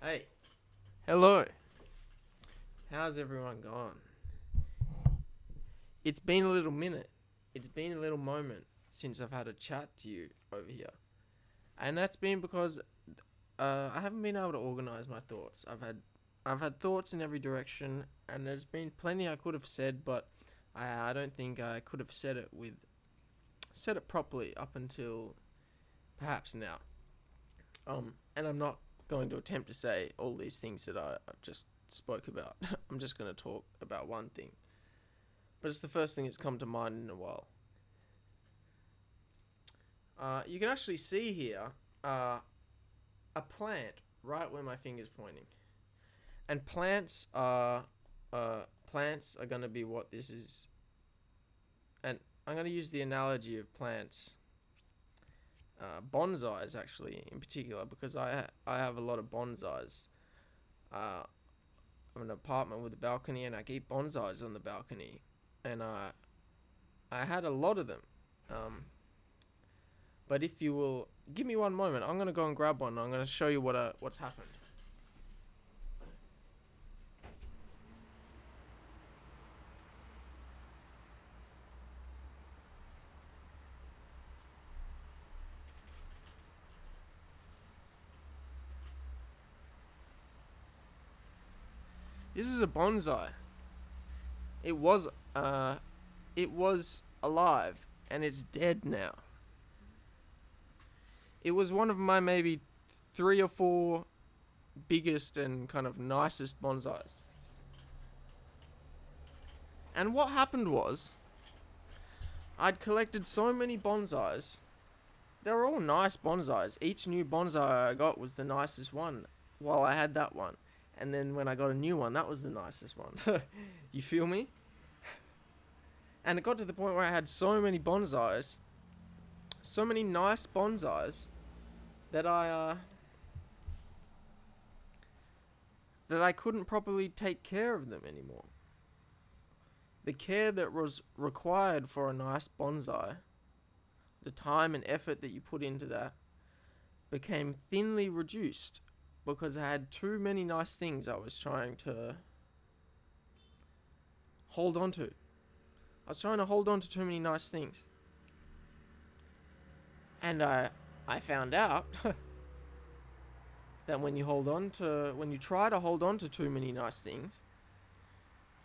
Hey, hello. How's everyone gone? It's been a little minute. It's been a little moment since I've had a chat to you over here, and that's been because I haven't been able to organize my thoughts. I've had thoughts in every direction, and there's been plenty I could have said, but I don't think I could have said it properly up until perhaps now. And I'm not going to attempt to say all these things that I just spoke about. I'm just going to talk about one thing. But it's the first thing that's come to mind in a while. You can actually see here a plant right where my finger's pointing. And plants are going to be what this is. And I'm going to use the analogy of plants, bonsais actually in particular, because I have a lot of bonsais. I'm in an apartment with a balcony, and I keep bonsais on the balcony, and I had a lot of them. But if you will give me one moment, I'm gonna go and grab one. I'm gonna show you what's happened. This is a bonsai. It was uh, it was alive, and it's dead now. It was one of my maybe three or four biggest and kind of nicest bonsais. And what happened was, I'd collected so many bonsais. They were all nice bonsais. Each new bonsai I got was the nicest one while I had that one. And then when I got a new one, that was the nicest one. You feel me? And it got to the point where I had so many bonsais, so many nice bonsais, that I couldn't properly take care of them anymore. The care that was required for a nice bonsai, the time and effort that you put into that, became thinly reduced because I had too many nice things I was trying to hold on to. I was trying to hold on to too many nice things. And I found out that when you try to hold on to too many nice things,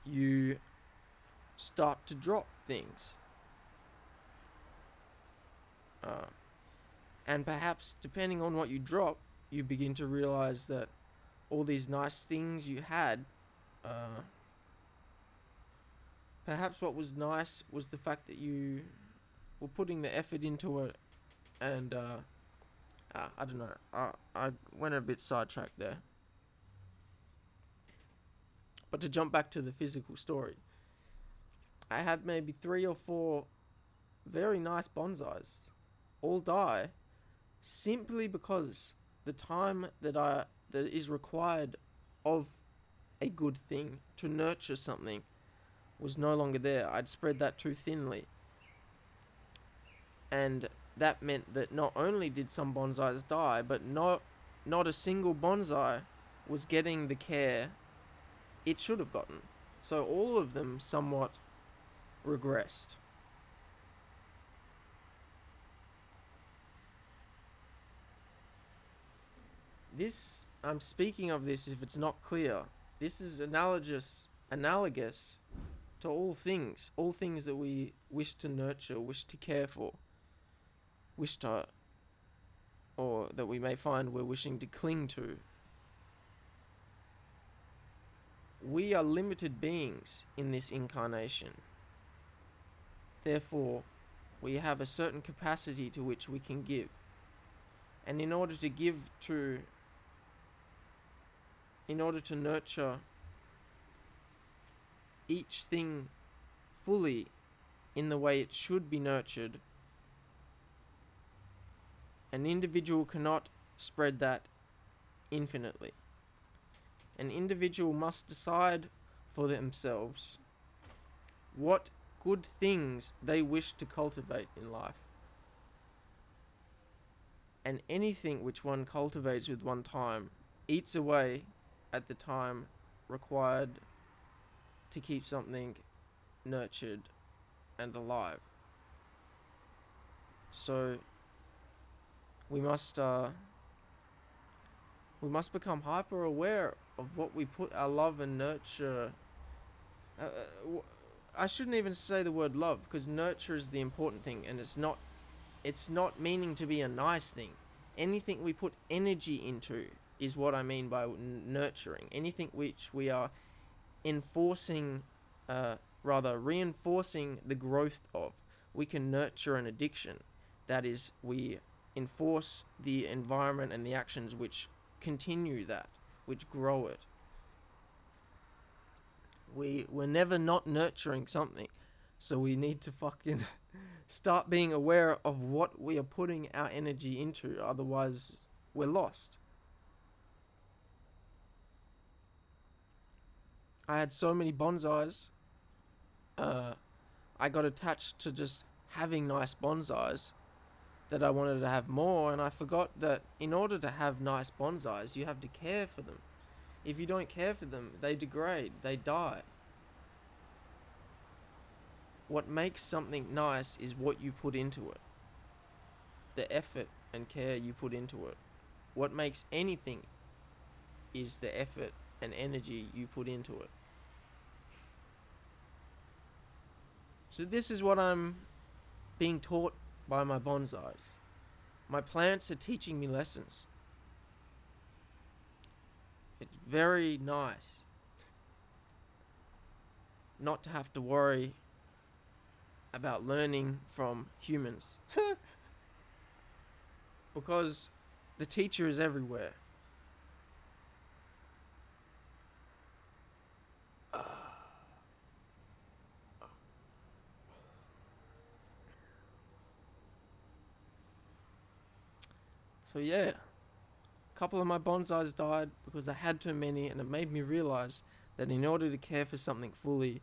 you start to drop things. And perhaps, depending on what you drop, you begin to realize that all these nice things you had, perhaps what was nice was the fact that you were putting the effort into it, and I don't know. I went a bit sidetracked there. But to jump back to the physical story, I had maybe three or four very nice bonsais all die simply because the time that is required of a good thing to nurture something was no longer there. I'd spread that too thinly. And that meant that not only did some bonsais die, but not a single bonsai was getting the care it should have gotten. So all of them somewhat regressed. This, I'm speaking of this if it's not clear. This is analogous to all things that we wish to nurture, wish to care for, wish to, or that we may find we're wishing to cling to. We are limited beings in this incarnation. Therefore, we have a certain capacity to which we can give. And in order to nurture each thing fully in the way it should be nurtured, an individual cannot spread that infinitely. An individual must decide for themselves what good things they wish to cultivate in life. And anything which one cultivates with one time eats away at the time required to keep something nurtured and alive. So we must become hyper aware of what we put our love and nurture. I shouldn't even say the word love, because nurture is the important thing, and it's not meaning to be a nice thing. Anything we put energy into is what I mean by nurturing. Anything which we are reinforcing the growth of. We can nurture an addiction. That is, we enforce the environment and the actions which continue that, which grow it. We're never not nurturing something. So we need to fucking start being aware of what we are putting our energy into. Otherwise, we're lost. I had so many bonsais. I got attached to just having nice bonsais that I wanted to have more, and I forgot that in order to have nice bonsais, you have to care for them. If you don't care for them, they degrade, they die. What makes something nice is what you put into it. The effort and care you put into it. What makes anything is the effort and energy you put into it. So this is what I'm being taught by my bonsais. My plants are teaching me lessons. It's very nice not to have to worry about learning from humans. Because the teacher is everywhere. So yeah, a couple of my bonsais died because I had too many, and it made me realize that in order to care for something fully,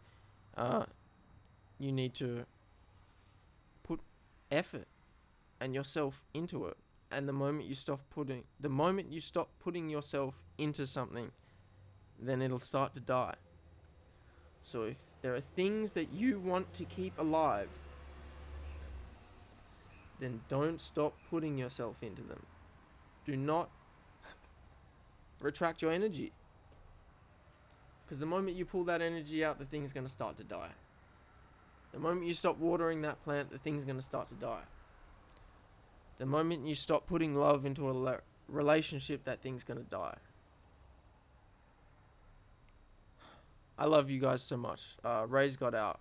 you need to put effort and yourself into it. And the moment you stop putting yourself into something, then it'll start to die. So if there are things that you want to keep alive, then don't stop putting yourself into them. Do not retract your energy. Because the moment you pull that energy out, the thing's going to start to die. The moment you stop watering that plant, the thing's going to start to die. The moment you stop putting love into a relationship, that thing's going to die. I love you guys so much. Razegod out.